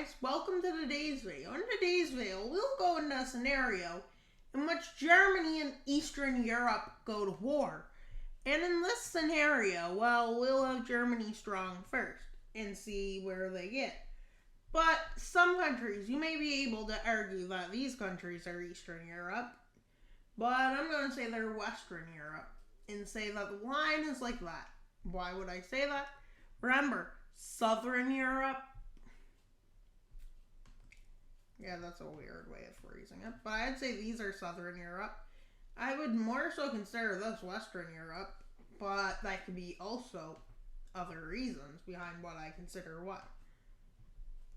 guys, welcome to today's video. In today's video, we'll go into a scenario in which Germany and Eastern Europe go to war. And in this scenario, well, we'll have Germany strong first and see where they get. But some countries, you may be able to argue that these countries are Eastern Europe, but I'm going to say they're Western Europe and say that the line is like that. Why would I say that? Remember, Southern Europe. Yeah, that's a weird way of phrasing it. But I'd say these are Southern Europe. I would more so consider this Western Europe, but that could be also other reasons behind what I consider what.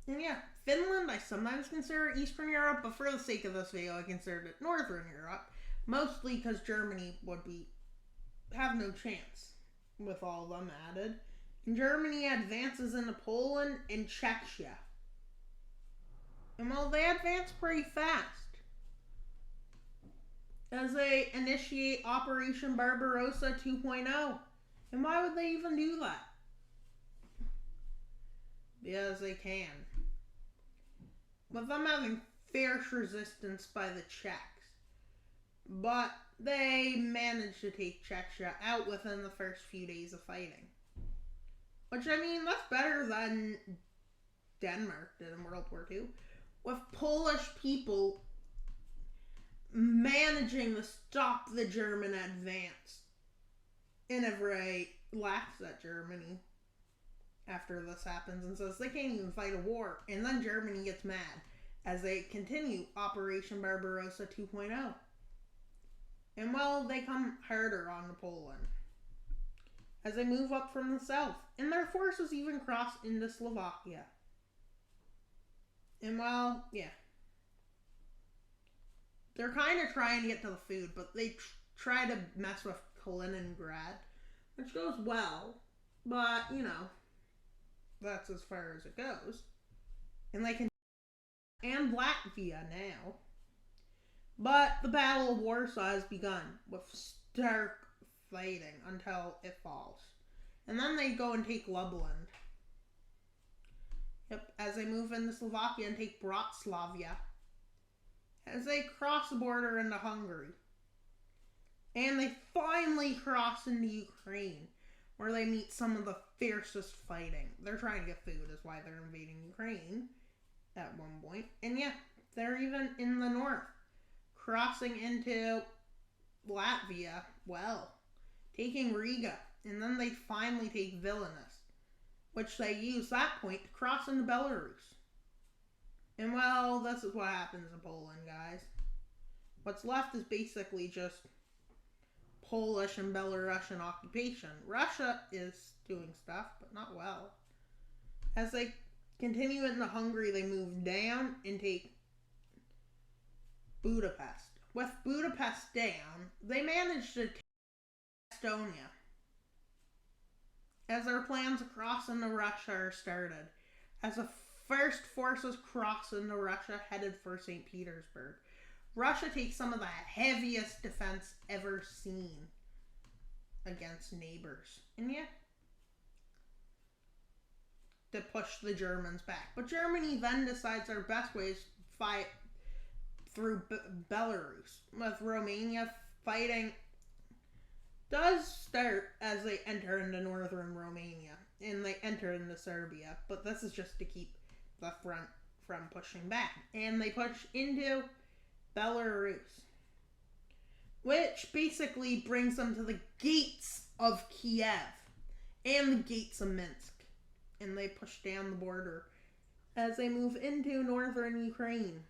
And yeah, Finland I sometimes consider Eastern Europe, but for the sake of this video, I considered it Northern Europe, mostly because Germany would have no chance with all of them added. And Germany advances into Poland and Czechia. And well, they advance pretty fast as they initiate Operation Barbarossa 2.0. And why would they even do that? Because they can. With them having fierce resistance by the Czechs. But they managed to take Czechia out within the first few days of fighting. Which, I mean, that's better than Denmark did in World War II. With Polish people managing to stop the German advance. And everybody laughs at Germany after this happens and says they can't even fight a war. And then Germany gets mad as they continue Operation Barbarossa 2.0. And well, they come harder on Poland as they move up from the south. And their forces even cross into Slovakia. And well, yeah. They're kind of trying to get to the food, but they try to mess with Kaliningrad, which goes well. But, you know, that's as far as it goes. And they can... And Latvia now. But the Battle of Warsaw has begun with stark fighting until it falls. And then they go and take Lublin. Yep, as they move into Slovakia and take Bratislava. As they cross the border into Hungary. And they finally cross into Ukraine, where they meet some of the fiercest fighting. They're trying to get food, is why they're invading Ukraine at one point. And yeah, they're even in the north, crossing into Latvia, well, taking Riga. And then they finally take Vilnius, which they use that point to cross into Belarus. And well, this is what happens in Poland, guys. What's left is basically just Polish and Belarusian occupation. Russia is doing stuff, but not well. As they continue into Hungary, they move down and take Budapest. With Budapest down, they manage to take Estonia. As their plans across into Russia are started. As the first forces cross into Russia, headed for St. Petersburg. Russia takes some of the heaviest defense ever seen against neighbors. And yeah, to push the Germans back. But Germany then decides their best way is to fight through Belarus. With Romania fighting does start as they enter into northern Romania. And they enter into Serbia. But this is just to keep the front from pushing back. And they push into Belarus, which basically brings them to the gates of Kiev and the gates of Minsk. And they push down the border as they move into northern Ukraine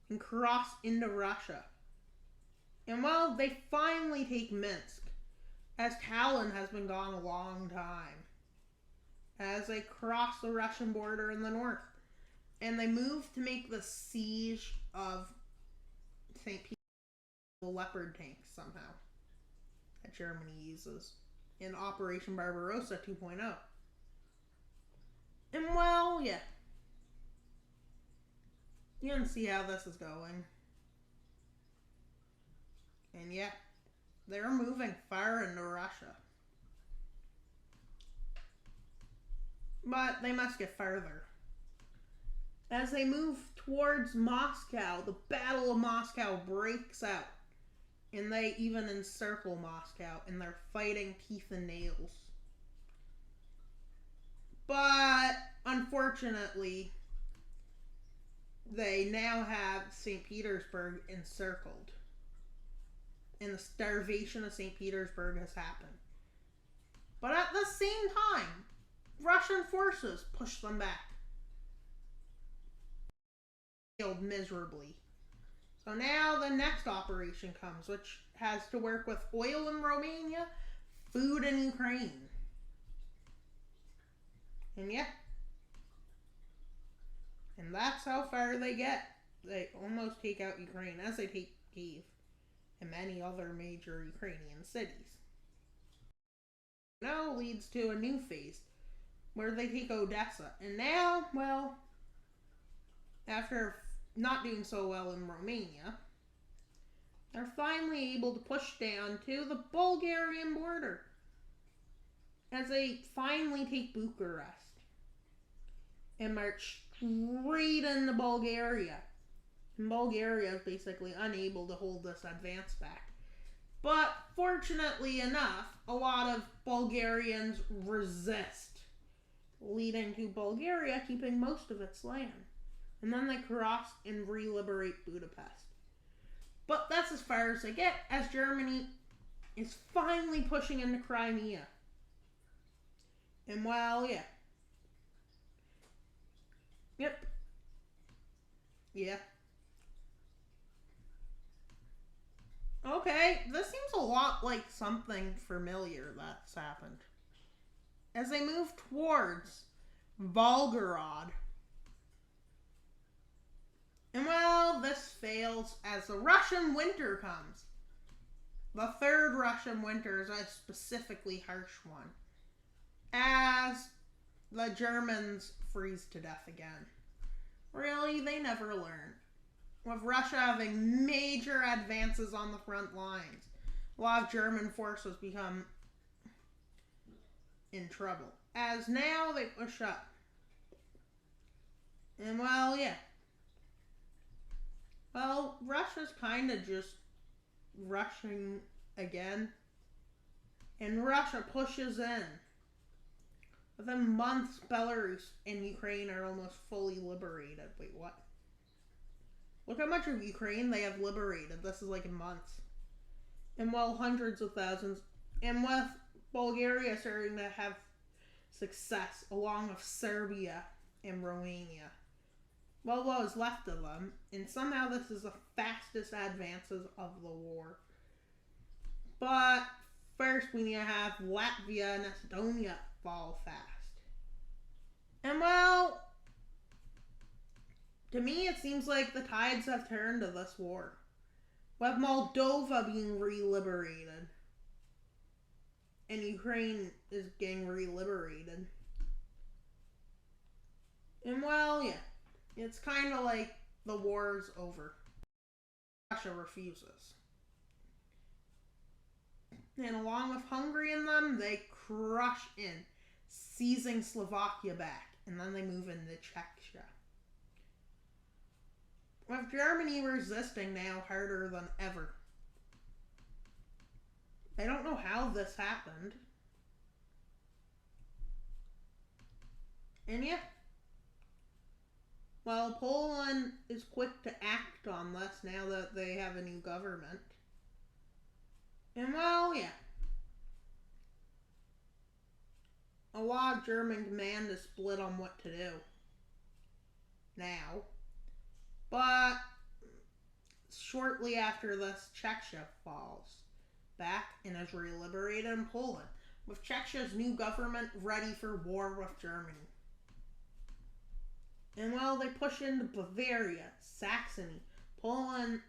and cross into Russia. And well, they finally take Minsk, as Tallinn has been gone a long time, as they cross the Russian border in the north. And they move to make the siege of St. Petersburg, the Leopard tanks somehow that Germany uses in Operation Barbarossa 2.0. And well, yeah. You can see how this is going. And yeah, they're moving far into Russia. But they must get further. As they move towards Moscow, the Battle of Moscow breaks out. And they even encircle Moscow, and they're fighting teeth and nails. But, unfortunately, they now have St. Petersburg encircled. And the starvation of St. Petersburg has happened. But at the same time, Russian forces push them back. Failed miserably. So now the next operation comes, which has to work with oil in Romania, food in Ukraine. And yeah. And that's how far they get. They almost take out Ukraine, as they take Kyiv and many other major Ukrainian cities. Now leads to a new phase where they take Odessa. And now, well, after not doing so well in Romania, they're finally able to push down to the Bulgarian border as they finally take Bucharest and march straight into Bulgaria. And Bulgaria is basically unable to hold this advance back. But fortunately enough, a lot of Bulgarians resist, leading to Bulgaria keeping most of its land. And then they cross and re-liberate Budapest. But that's as far as they get, as Germany is finally pushing into Crimea. And well, yeah. Yep. Yeah. Okay, this seems a lot like something familiar that's happened. As they move towards Volgograd. And well, this fails as the Russian winter comes. The third Russian winter is a specifically harsh one, as the Germans freeze to death again. Really, they never learn. With Russia having major advances on the front lines, a lot of German forces become in trouble. As now they push up. And well, yeah. Well, Russia's kind of just rushing again. And Russia pushes in. Within months, Belarus and Ukraine are almost fully liberated. Wait, what? Look how much of Ukraine they have liberated. This is like in months. And well, hundreds of thousands. And with Bulgaria starting to have success, along with Serbia and Romania. Well, what was left of them. And somehow this is the fastest advances of the war. But first we need to have Latvia and Estonia fall fast. And well, to me it seems like the tides have turned to this war. With Moldova being re-liberated. And Ukraine is getting re-liberated. And well, yeah. It's kind of like the war's over. Russia refuses. And along with Hungary and them, they crush in, seizing Slovakia back. And then they move into Czechia. With Germany resisting now harder than ever. I don't know how this happened. And yeah. Well, Poland is quick to act on this now that they have a new government. And well, yeah. A lot of German command is split on what to do now. But shortly after this, Czechia falls back and is re-liberated in Poland, with Czechia's new government ready for war with Germany. And while they push into Bavaria, Saxony, Poland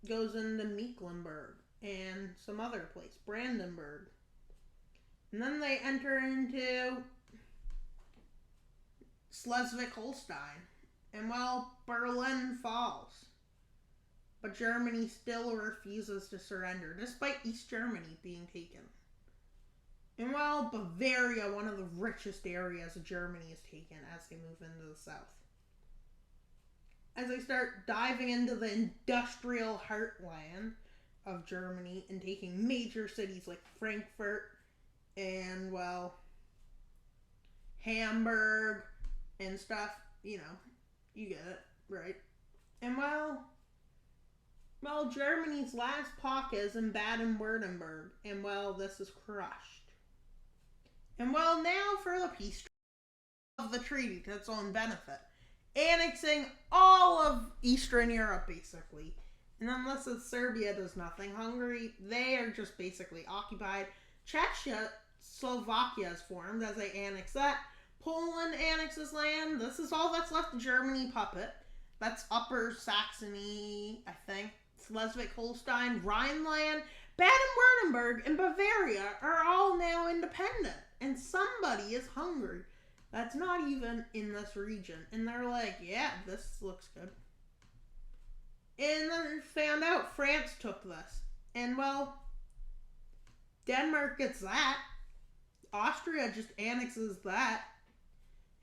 goes into Mecklenburg and some other place, Brandenburg. And then they enter into Schleswig-Holstein. And well, Berlin falls. But Germany still refuses to surrender, despite East Germany being taken. And while Bavaria, one of the richest areas of Germany, is taken as they move into the south. as they start diving into the industrial heartland of Germany and taking major cities like Frankfurt and, well, Hamburg and stuff. You know, you get it, right? And, well, Germany's last pocket is in Baden-Württemberg, and, well, this is crushed. And, well, now for the peace of the treaty to its own benefit. Annexing all of Eastern Europe, basically. And unless it's Serbia does nothing, Hungary, they are just basically occupied. Czechoslovakia is formed as they annex that. Poland annexes land. This is all that's left of Germany puppet. That's Upper Saxony, I think. Schleswig-Holstein, Rhineland, Baden-Württemberg, and Bavaria are all now independent. And somebody is Hungary. That's not even in this region. And they're like, yeah, this looks good. And then found out France took this. And, well, Denmark gets that. Austria just annexes that.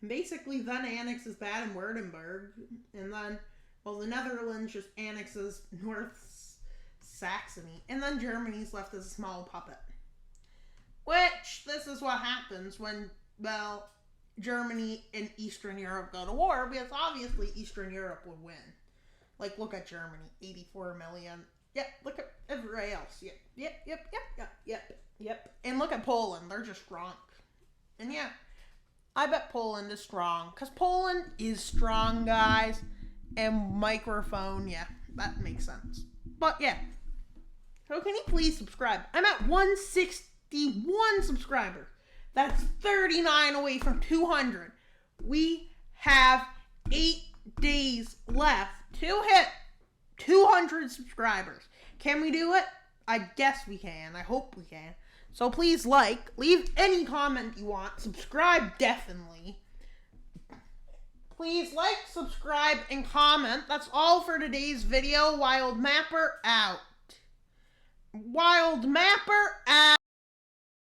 And basically then annexes Baden-Württemberg. And then, well, the Netherlands just annexes North Saxony. And then Germany's left as a small puppet. Which, this is what happens when, well, Germany and Eastern Europe go to war, because obviously Eastern Europe would win. Like, look at Germany, 84 million. Yep, look at everybody else. Yep. And look at Poland, they're just drunk. And yeah, I bet Poland is strong, because Poland is strong, guys. And microphone, yeah, that makes sense. But yeah, so can you please subscribe? I'm at 161 subscribers. That's 39 away from 200. We have 8 days left to hit 200 subscribers. Can we do it? I guess we can. I hope we can. So please leave any comment you want. Subscribe definitely. Please subscribe, and comment. That's all for today's video. Wild Mapper out. Wild Mapper out.